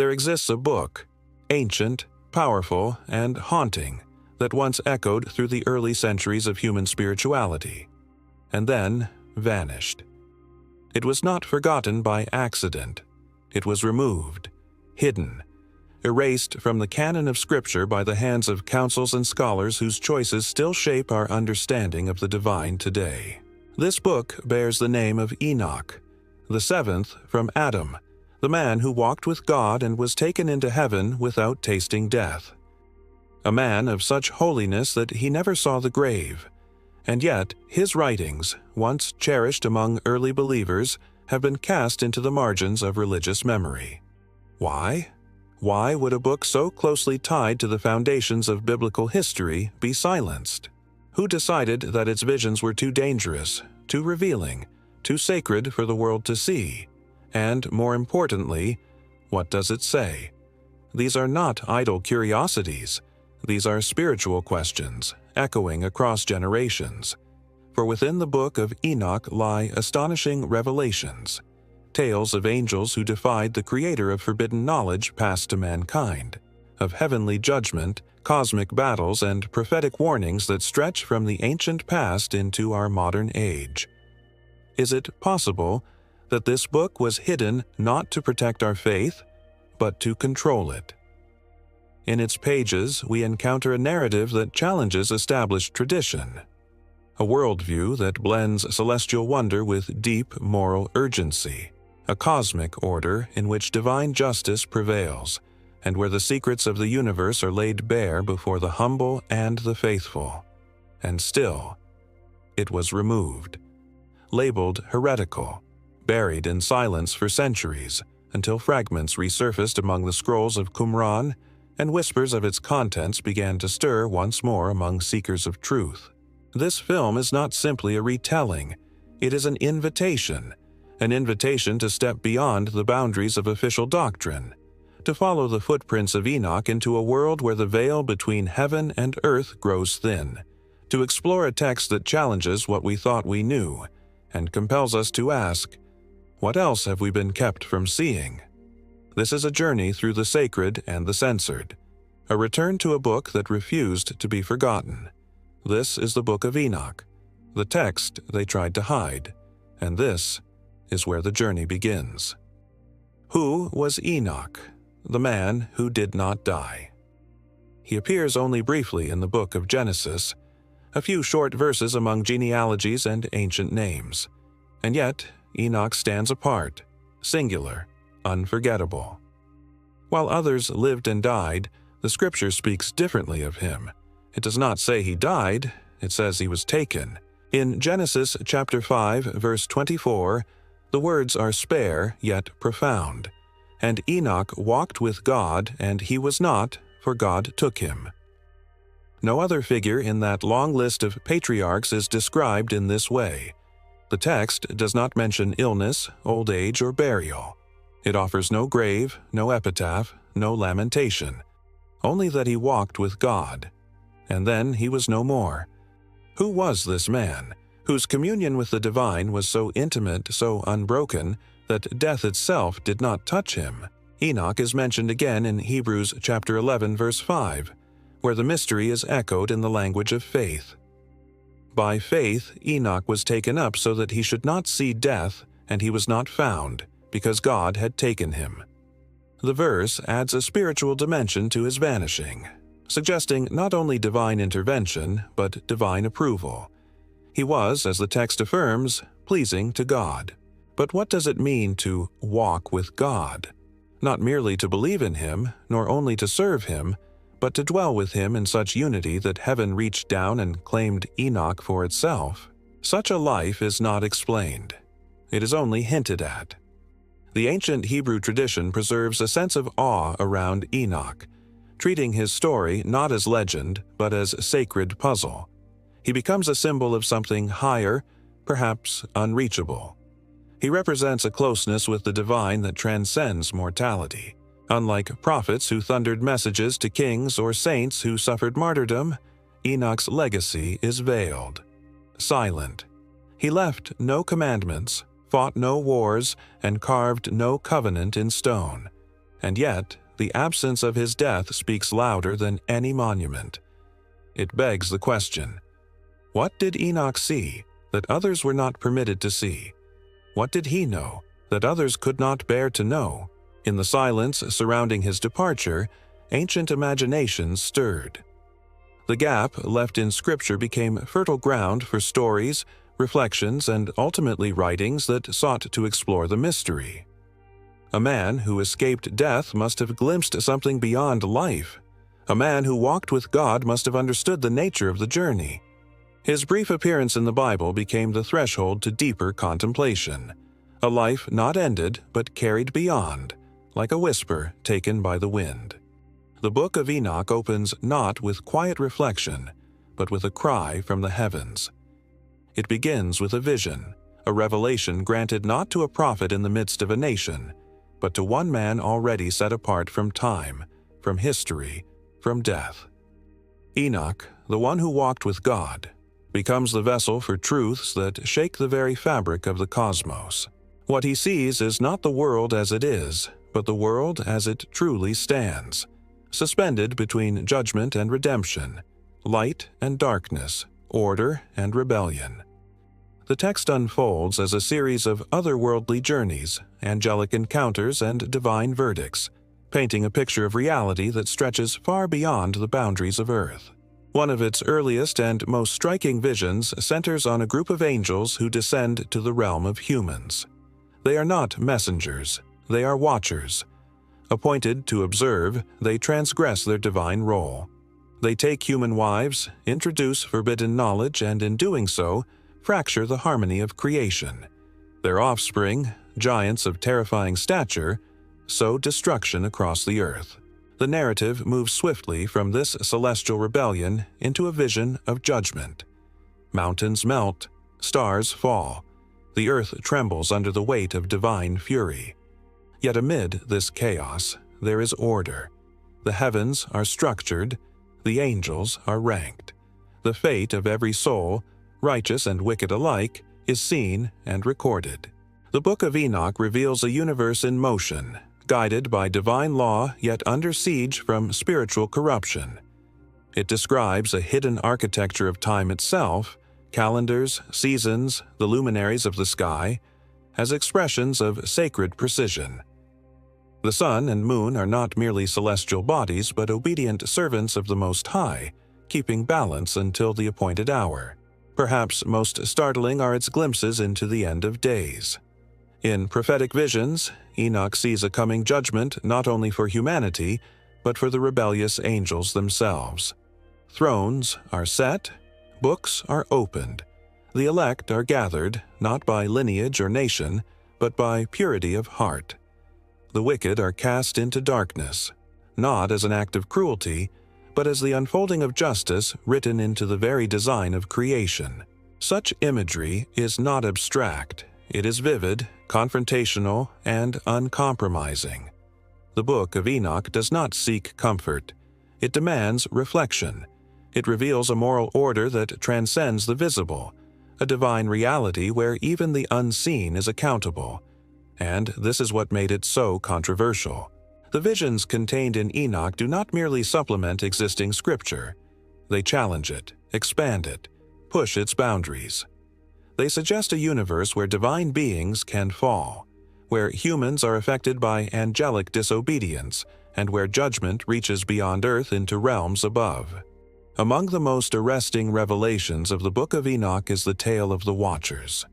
There exists a book, ancient, powerful, and haunting, that once echoed through the early centuries of human spirituality, and then vanished. It was not forgotten by accident. It was removed, hidden, erased from the canon of Scripture by the hands of councils and scholars whose choices still shape our understanding of the divine today. This book bears the name of Enoch, the seventh from Adam, the man who walked with God and was taken into heaven without tasting death. A man of such holiness that he never saw the grave, and yet his writings, once cherished among early believers, have been cast into the margins of religious memory. Why? Why would a book so closely tied to the foundations of biblical history be silenced? Who decided that its visions were too dangerous, too revealing, too sacred for the world to see? And, more importantly, what does it say? These are not idle curiosities. These are spiritual questions, echoing across generations. For within the Book of Enoch lie astonishing revelations, tales of angels who defied the creator of forbidden knowledge passed to mankind, of heavenly judgment, cosmic battles, and prophetic warnings that stretch from the ancient past into our modern age. Is it possible that this book was hidden not to protect our faith, but to control it? In its pages, we encounter a narrative that challenges established tradition, a worldview that blends celestial wonder with deep moral urgency, a cosmic order in which divine justice prevails, and where the secrets of the universe are laid bare before the humble and the faithful. And still, it was removed, labeled heretical, buried in silence for centuries, until fragments resurfaced among the scrolls of Qumran, and whispers of its contents began to stir once more among seekers of truth. This film is not simply a retelling, it is an invitation to step beyond the boundaries of official doctrine, to follow the footprints of Enoch into a world where the veil between heaven and earth grows thin, to explore a text that challenges what we thought we knew, and compels us to ask, what else have we been kept from seeing? This is a journey through the sacred and the censored, a return to a book that refused to be forgotten. This is the Book of Enoch, the text they tried to hide, and this is where the journey begins. Who was Enoch, the man who did not die? He appears only briefly in the book of Genesis, a few short verses among genealogies and ancient names, and yet Enoch stands apart, singular, unforgettable. While others lived and died, the Scripture speaks differently of him. It does not say he died, it says he was taken. In Genesis chapter 5, verse 24, the words are spare yet profound. And Enoch walked with God, and he was not, for God took him. No other figure in that long list of patriarchs is described in this way. The text does not mention illness, old age, or burial. It offers no grave, no epitaph, no lamentation, only that he walked with God. And then he was no more. Who was this man, whose communion with the divine was so intimate, so unbroken, that death itself did not touch him? Enoch is mentioned again in Hebrews chapter 11, verse 5, where the mystery is echoed in the language of faith. By faith, Enoch was taken up so that he should not see death, and he was not found, because God had taken him. The verse adds a spiritual dimension to his vanishing, suggesting not only divine intervention, but divine approval. He was, as the text affirms, pleasing to God. But what does it mean to walk with God? Not merely to believe in him, nor only to serve him, but to dwell with him in such unity that heaven reached down and claimed Enoch for itself. Such a life is not explained. It is only hinted at. The ancient Hebrew tradition preserves a sense of awe around Enoch, treating his story not as legend, but as sacred puzzle. He becomes a symbol of something higher, perhaps unreachable. He represents a closeness with the divine that transcends mortality. Unlike prophets who thundered messages to kings or saints who suffered martyrdom, Enoch's legacy is veiled, silent. He left no commandments, fought no wars, and carved no covenant in stone. And yet, the absence of his death speaks louder than any monument. It begs the question, what did Enoch see that others were not permitted to see? What did he know that others could not bear to know? In the silence surrounding his departure, ancient imaginations stirred. The gap left in Scripture became fertile ground for stories, reflections, and ultimately writings that sought to explore the mystery. A man who escaped death must have glimpsed something beyond life. A man who walked with God must have understood the nature of the journey. His brief appearance in the Bible became the threshold to deeper contemplation, a life not ended but carried beyond, like a whisper taken by the wind. The Book of Enoch opens not with quiet reflection, but with a cry from the heavens. It begins with a vision, a revelation granted not to a prophet in the midst of a nation, but to one man already set apart from time, from history, from death. Enoch, the one who walked with God, becomes the vessel for truths that shake the very fabric of the cosmos. What he sees is not the world as it is, but the world as it truly stands, suspended between judgment and redemption, light and darkness, order and rebellion. The text unfolds as a series of otherworldly journeys, angelic encounters, and divine verdicts, painting a picture of reality that stretches far beyond the boundaries of earth. One of its earliest and most striking visions centers on a group of angels who descend to the realm of humans. They are not messengers, they are watchers. Appointed to observe, they transgress their divine role. They take human wives, introduce forbidden knowledge, and in doing so, fracture the harmony of creation. Their offspring, giants of terrifying stature, sow destruction across the earth. The narrative moves swiftly from this celestial rebellion into a vision of judgment. Mountains melt, stars fall. The earth trembles under the weight of divine fury. Yet amid this chaos, there is order. The heavens are structured, the angels are ranked. The fate of every soul, righteous and wicked alike, is seen and recorded. The Book of Enoch reveals a universe in motion, guided by divine law yet under siege from spiritual corruption. It describes a hidden architecture of time itself, calendars, seasons, the luminaries of the sky, as expressions of sacred precision. The sun and moon are not merely celestial bodies but obedient servants of the Most High, keeping balance until the appointed hour. Perhaps most startling are its glimpses into the end of days. In prophetic visions, Enoch sees a coming judgment not only for humanity, but for the rebellious angels themselves. Thrones are set, books are opened. The elect are gathered, not by lineage or nation, but by purity of heart. The wicked are cast into darkness, not as an act of cruelty, but as the unfolding of justice written into the very design of creation. Such imagery is not abstract. It is vivid, confrontational, and uncompromising. The Book of Enoch does not seek comfort. It demands reflection. It reveals a moral order that transcends the visible, a divine reality where even the unseen is accountable. And this is what made it so controversial. The visions contained in Enoch do not merely supplement existing scripture. They challenge it, expand it, push its boundaries. They suggest a universe where divine beings can fall, where humans are affected by angelic disobedience, and where judgment reaches beyond earth into realms above. Among the most arresting revelations of the Book of Enoch is the tale of the Watchers,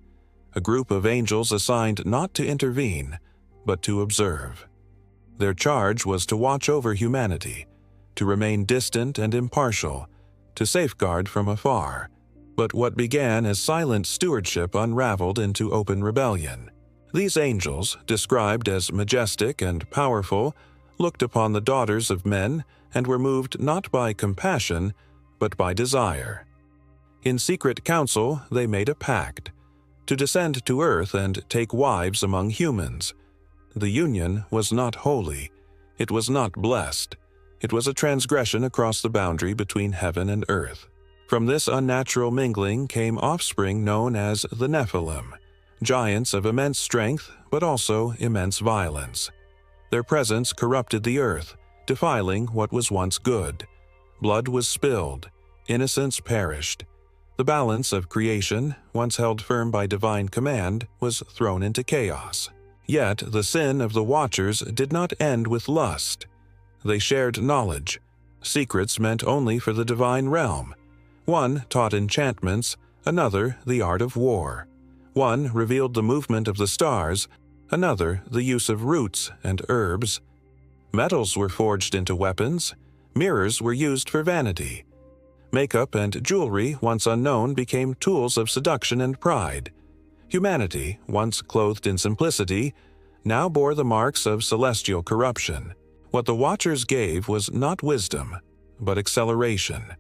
a group of angels assigned not to intervene, but to observe. Their charge was to watch over humanity, to remain distant and impartial, to safeguard from afar. But what began as silent stewardship unraveled into open rebellion. These angels, described as majestic and powerful, looked upon the daughters of men and were moved not by compassion, but by desire. In secret council, they made a pact to descend to earth and take wives among humans. The union was not holy. It was not blessed. It was a transgression across the boundary between heaven and earth. From this unnatural mingling came offspring known as the Nephilim, giants of immense strength but also immense violence. Their presence corrupted the earth, defiling what was once good. Blood was spilled. Innocents perished. The balance of creation, once held firm by divine command, was thrown into chaos. Yet the sin of the Watchers did not end with lust. They shared knowledge, secrets meant only for the divine realm. One taught enchantments, another the art of war. One revealed the movement of the stars, another the use of roots and herbs. Metals were forged into weapons. Mirrors were used for vanity. Makeup and jewelry, once unknown, became tools of seduction and pride. Humanity, once clothed in simplicity, now bore the marks of celestial corruption. What the Watchers gave was not wisdom, but acceleration,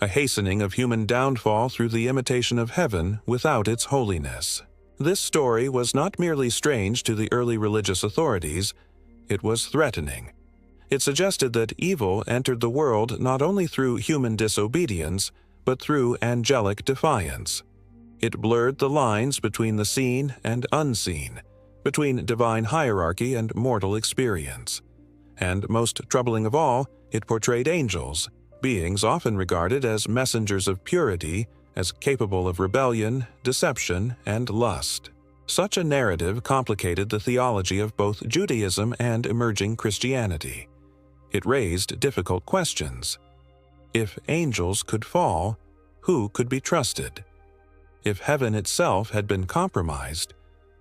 a hastening of human downfall through the imitation of heaven without its holiness. This story was not merely strange to the early religious authorities, it was threatening. It suggested that evil entered the world not only through human disobedience, but through angelic defiance. It blurred the lines between the seen and unseen, between divine hierarchy and mortal experience. And most troubling of all, it portrayed angels, beings often regarded as messengers of purity, as capable of rebellion, deception, and lust. Such a narrative complicated the theology of both Judaism and emerging Christianity. It raised difficult questions. If angels could fall, who could be trusted? If heaven itself had been compromised,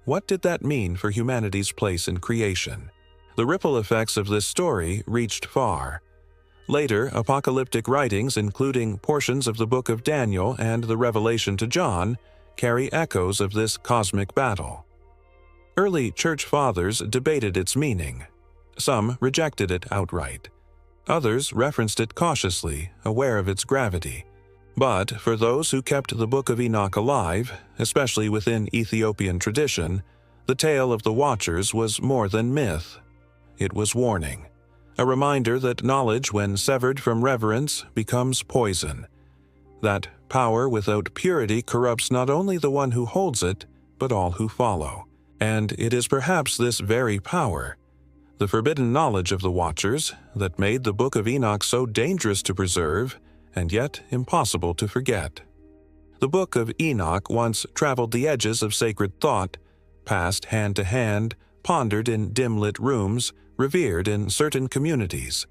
what did that mean for humanity's place in creation? The ripple effects of this story reached far. Later, apocalyptic writings, including portions of the Book of Daniel and the Revelation to John, carry echoes of this cosmic battle. Early church fathers debated its meaning. Some rejected it outright. Others referenced it cautiously, aware of its gravity. But for those who kept the Book of Enoch alive, especially within Ethiopian tradition, the tale of the Watchers was more than myth. It was warning, a reminder that knowledge, when severed from reverence, becomes poison. That power without purity corrupts not only the one who holds it, but all who follow. And it is perhaps this very power, the forbidden knowledge of the Watchers, that made the Book of Enoch so dangerous to preserve and yet impossible to forget. The Book of Enoch once traveled the edges of sacred thought, passed hand to hand, pondered in dim-lit rooms, revered in certain communities.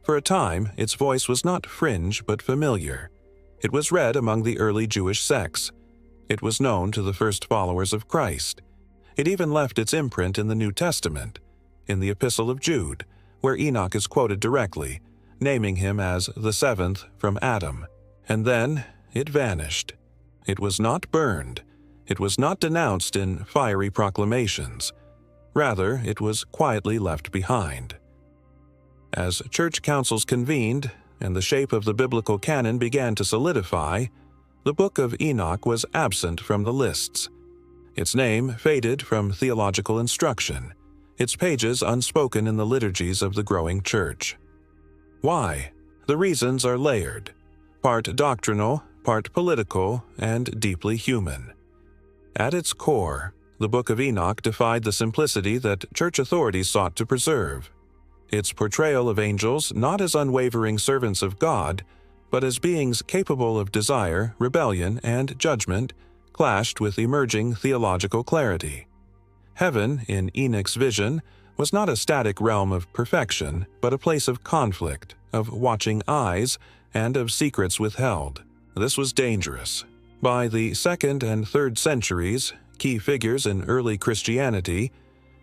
For a time, its voice was not fringe but familiar. It was read among the early Jewish sects. It was known to the first followers of Christ. It even left its imprint in the New Testament, in the Epistle of Jude, where Enoch is quoted directly, naming him as the seventh from Adam. And then it vanished. It was not burned. It was not denounced in fiery proclamations. Rather, it was quietly left behind. As church councils convened and the shape of the biblical canon began to solidify, the Book of Enoch was absent from the lists. Its name faded from theological instruction, its pages unspoken in the liturgies of the growing church. Why? The reasons are layered, part doctrinal, part political, and deeply human. At its core, the Book of Enoch defied the simplicity that church authorities sought to preserve. Its portrayal of angels not as unwavering servants of God, but as beings capable of desire, rebellion, and judgment, clashed with emerging theological clarity. Heaven, in Enoch's vision, was not a static realm of perfection, but a place of conflict, of watching eyes, and of secrets withheld. This was dangerous. By the 2nd and 3rd centuries, key figures in early Christianity,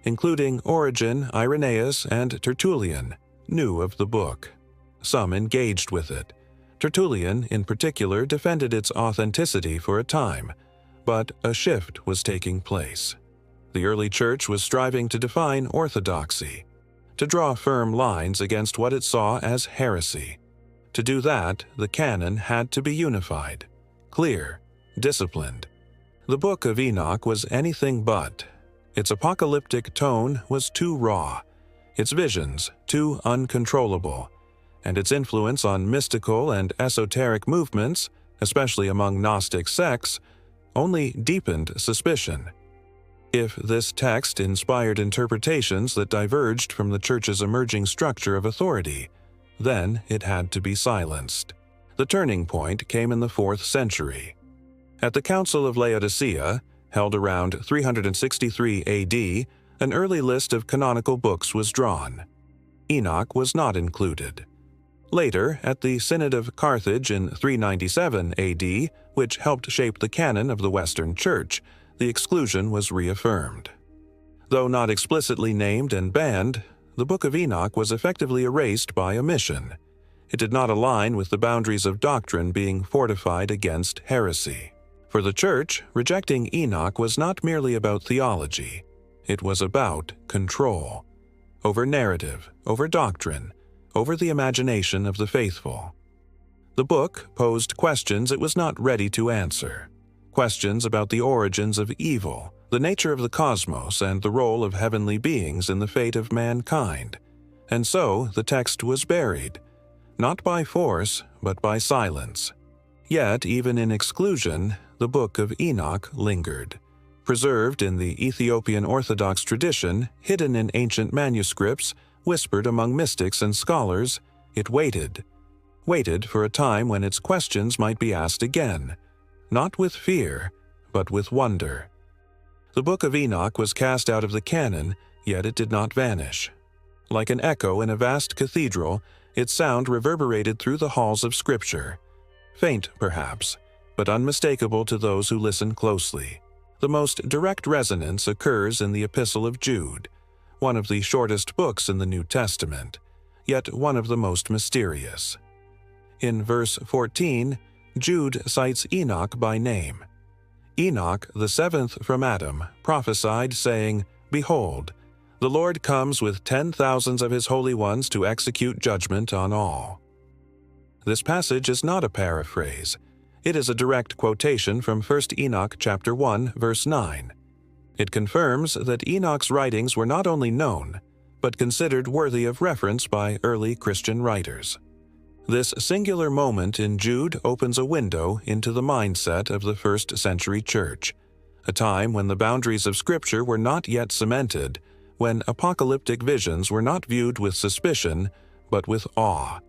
including Origen, Irenaeus, and Tertullian, knew of the book. Some engaged with it. Tertullian, in particular, defended its authenticity for a time, but a shift was taking place. The early church was striving to define orthodoxy, to draw firm lines against what it saw as heresy. To do that, the canon had to be unified, clear, disciplined. The Book of Enoch was anything but. Its apocalyptic tone was too raw, its visions too uncontrollable, and its influence on mystical and esoteric movements, especially among Gnostic sects, only deepened suspicion. If this text inspired interpretations that diverged from the Church's emerging structure of authority, then it had to be silenced. The turning point came in the 4th century. At the Council of Laodicea, held around 363 AD, an early list of canonical books was drawn. Enoch was not included. Later, at the Synod of Carthage in 397 AD, which helped shape the canon of the Western Church, the exclusion was reaffirmed. Though not explicitly named and banned, the Book of Enoch was effectively erased by omission. It did not align with the boundaries of doctrine being fortified against heresy. For the Church, rejecting Enoch was not merely about theology. It was about control. Over narrative, over doctrine, over the imagination of the faithful. The book posed questions it was not ready to answer. Questions about the origins of evil, the nature of the cosmos, and the role of heavenly beings in the fate of mankind. And so the text was buried, not by force, but by silence. Yet, even in exclusion, the Book of Enoch lingered. Preserved in the Ethiopian Orthodox tradition, hidden in ancient manuscripts, whispered among mystics and scholars, it waited for a time when its questions might be asked again, not with fear, but with wonder. The Book of Enoch was cast out of the canon, yet it did not vanish. Like an echo in a vast cathedral, its sound reverberated through the halls of Scripture. Faint, perhaps, but unmistakable to those who listen closely. The most direct resonance occurs in the Epistle of Jude, one of the shortest books in the New Testament, yet one of the most mysterious. In verse 14, Jude cites Enoch by name. Enoch, the 7th from Adam, prophesied, saying, "Behold, the Lord comes with 10,000s of his holy ones to execute judgment on all." This passage is not a paraphrase. It is a direct quotation from 1 Enoch chapter 1, verse 9. It confirms that Enoch's writings were not only known, but considered worthy of reference by early Christian writers. This singular moment in Jude opens a window into the mindset of the 1st century church, a time when the boundaries of Scripture were not yet cemented, when apocalyptic visions were not viewed with suspicion, but with awe.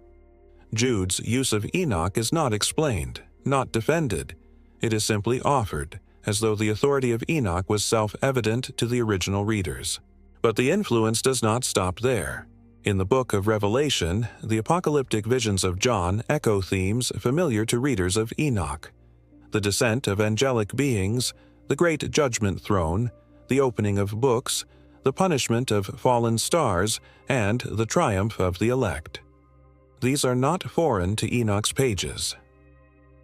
Jude's use of Enoch is not explained, not defended. It is simply offered, as though the authority of Enoch was self-evident to the original readers. But the influence does not stop there. In the book of Revelation, the apocalyptic visions of John echo themes familiar to readers of Enoch: the descent of angelic beings, the great judgment throne, the opening of books, the punishment of fallen stars, and the triumph of the elect. These are not foreign to Enoch's pages.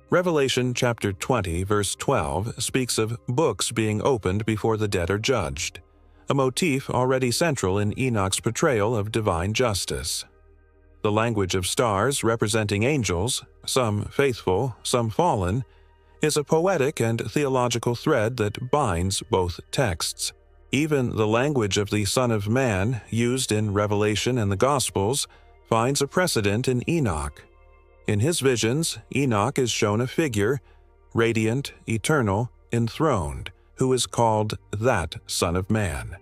Revelation chapter 20, verse 12 speaks of books being opened before the dead are judged, a motif already central in Enoch's portrayal of divine justice. The language of stars representing angels, some faithful, some fallen, is a poetic and theological thread that binds both texts. Even the language of the Son of Man, used in Revelation and the Gospels, finds a precedent in Enoch. In his visions, Enoch is shown a figure, radiant, eternal, enthroned, who is called that Son of Man.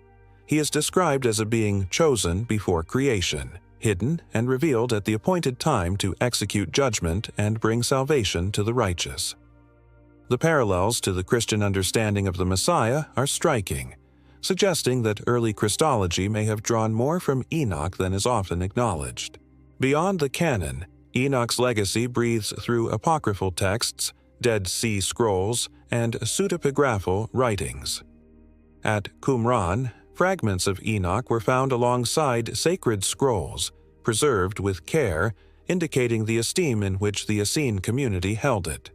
He is described as a being chosen before creation, hidden and revealed at the appointed time to execute judgment and bring salvation to the righteous. The parallels to the Christian understanding of the Messiah are striking, suggesting that early Christology may have drawn more from Enoch than is often acknowledged. Beyond the canon, Enoch's legacy breathes through apocryphal texts, Dead Sea Scrolls, and pseudepigraphal writings. At Qumran, fragments of Enoch were found alongside sacred scrolls, preserved with care, indicating the esteem in which the Essene community held it.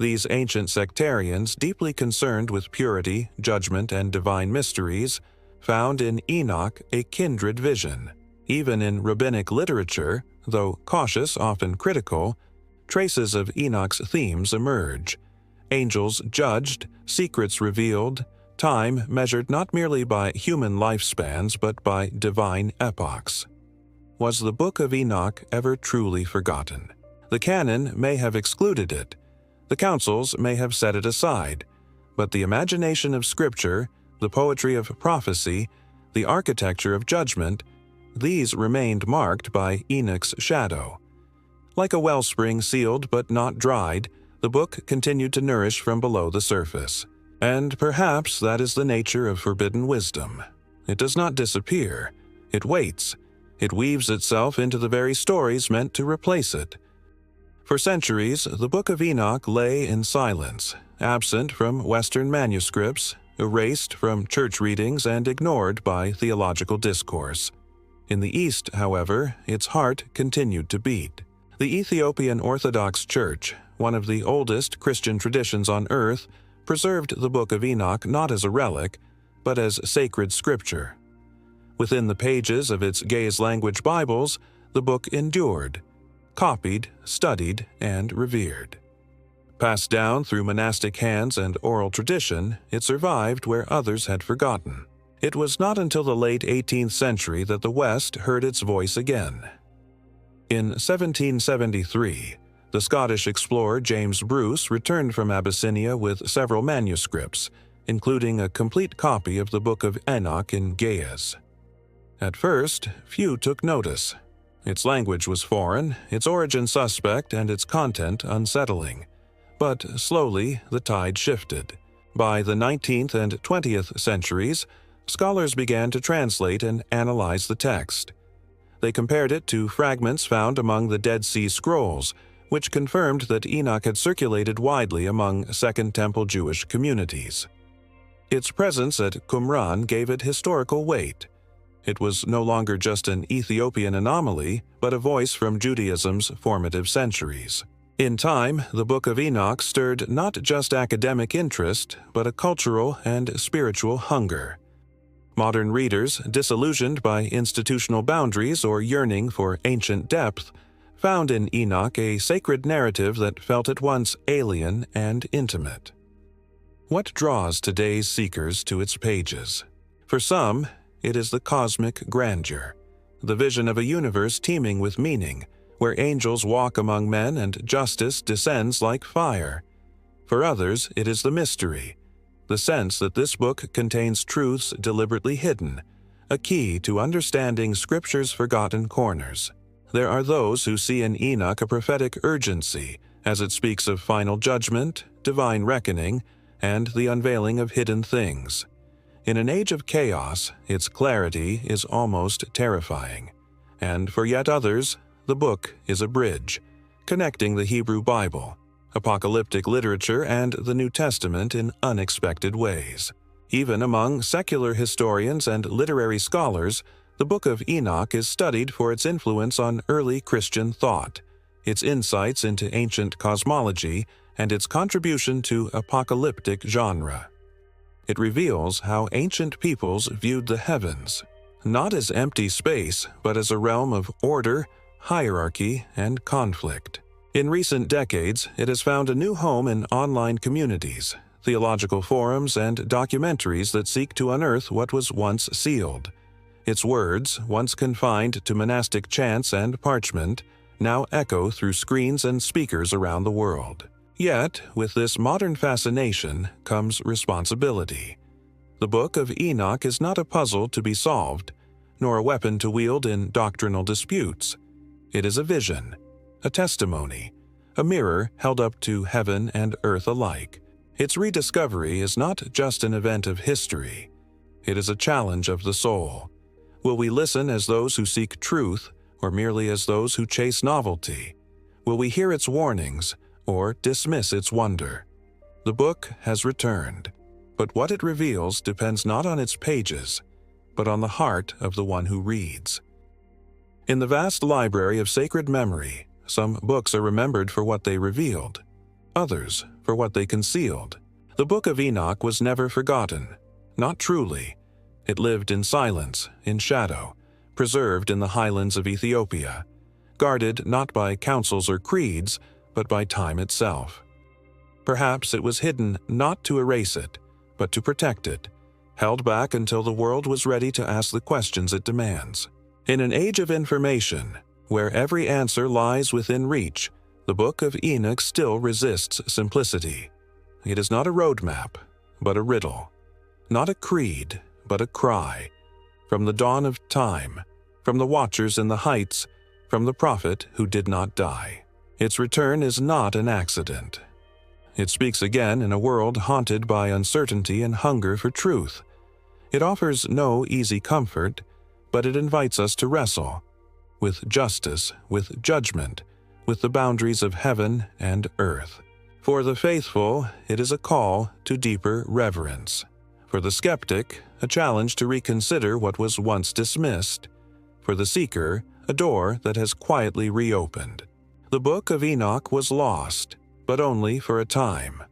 These ancient sectarians, deeply concerned with purity, judgment, and divine mysteries, found in Enoch a kindred vision. Even in rabbinic literature, though cautious, often critical, traces of Enoch's themes emerge. Angels judged, secrets revealed, time measured not merely by human lifespans but by divine epochs. Was the Book of Enoch ever truly forgotten? The canon may have excluded it. The councils may have set it aside, but the imagination of Scripture, the poetry of prophecy, the architecture of judgment, these remained marked by Enoch's shadow. Like a wellspring sealed but not dried, the book continued to nourish from below the surface. And perhaps that is the nature of forbidden wisdom. It does not disappear. It waits. It weaves itself into the very stories meant to replace it. For centuries, the Book of Enoch lay in silence, absent from Western manuscripts, erased from church readings, and ignored by theological discourse. In the East, however, its heart continued to beat. The Ethiopian Orthodox Church, one of the oldest Christian traditions on earth, preserved the Book of Enoch not as a relic, but as sacred scripture. Within the pages of its Gaze language Bibles, the book endured, copied, studied, and revered. Passed down through monastic hands and oral tradition, it survived where others had forgotten. It was not until the late 18th century that the West heard its voice again. In 1773, the Scottish explorer James Bruce returned from Abyssinia with several manuscripts, including a complete copy of the Book of Enoch in Gaze. At first, few took notice. Its language was foreign, its origin suspect, and its content unsettling. But slowly, the tide shifted. By the 19th and 20th centuries, scholars began to translate and analyze the text. They compared it to fragments found among the Dead Sea Scrolls, which confirmed that Enoch had circulated widely among Second Temple Jewish communities. Its presence at Qumran gave it historical weight. It was no longer just an Ethiopian anomaly, but a voice from Judaism's formative centuries. In time, the Book of Enoch stirred not just academic interest, but a cultural and spiritual hunger. Modern readers, disillusioned by institutional boundaries or yearning for ancient depth, found in Enoch a sacred narrative that felt at once alien and intimate. What draws today's seekers to its pages? For some, it is the cosmic grandeur, the vision of a universe teeming with meaning, where angels walk among men and justice descends like fire. For others, it is the mystery, the sense that this book contains truths deliberately hidden, a key to understanding Scripture's forgotten corners. There are those who see in Enoch a prophetic urgency, as it speaks of final judgment, divine reckoning, and the unveiling of hidden things. In an age of chaos, its clarity is almost terrifying. And for yet others, the book is a bridge, connecting the Hebrew Bible, apocalyptic literature, and the New Testament in unexpected ways. Even among secular historians and literary scholars, the Book of Enoch is studied for its influence on early Christian thought, its insights into ancient cosmology, and its contribution to apocalyptic genre. It reveals how ancient peoples viewed the heavens, not as empty space, but as a realm of order, hierarchy, and conflict. In recent decades, it has found a new home in online communities, theological forums, and documentaries that seek to unearth what was once sealed. Its words, once confined to monastic chants and parchment, now echo through screens and speakers around the world. Yet, with this modern fascination comes responsibility. The Book of Enoch is not a puzzle to be solved, nor a weapon to wield in doctrinal disputes. It is a vision, a testimony, a mirror held up to heaven and earth alike. Its rediscovery is not just an event of history. It is a challenge of the soul. Will we listen as those who seek truth, or merely as those who chase novelty? Will we hear its warnings, or dismiss its wonder? The book has returned, but what it reveals depends not on its pages, but on the heart of the one who reads. In the vast library of sacred memory, some books are remembered for what they revealed, others for what they concealed. The Book of Enoch was never forgotten, not truly. It lived in silence, in shadow, preserved in the highlands of Ethiopia, guarded not by councils or creeds, but by time itself. Perhaps it was hidden not to erase it, but to protect it, held back until the world was ready to ask the questions it demands. In an age of information, where every answer lies within reach, the Book of Enoch still resists simplicity. It is not a roadmap, but a riddle. not a creed, but a cry, from the dawn of time, from the watchers in the heights, from the prophet who did not die. Its return is not an accident. It speaks again in a world haunted by uncertainty and hunger for truth. It offers no easy comfort, but it invites us to wrestle with justice, with judgment, with the boundaries of heaven and earth. For the faithful, it is a call to deeper reverence. For the skeptic, a challenge to reconsider what was once dismissed. For the seeker, a door that has quietly reopened. The Book of Enoch was lost, but only for a time.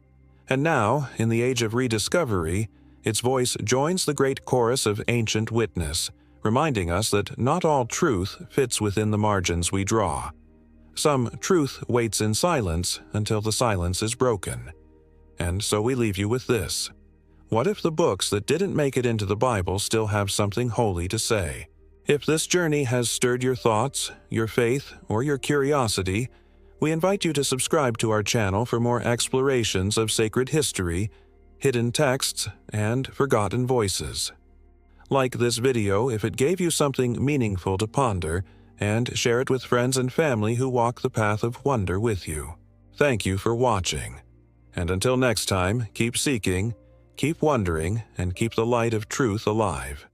And now, in the age of rediscovery, its voice joins the great chorus of ancient witness, reminding us that not all truth fits within the margins we draw. Some truth waits in silence until the silence is broken. And so we leave you with this. What if the books that didn't make it into the Bible still have something holy to say? If this journey has stirred your thoughts, your faith, or your curiosity, we invite you to subscribe to our channel for more explorations of sacred history, hidden texts, and forgotten voices. Like this video if it gave you something meaningful to ponder, and share it with friends and family who walk the path of wonder with you. Thank you for watching. And until next time, keep seeking, keep wondering, and keep the light of truth alive.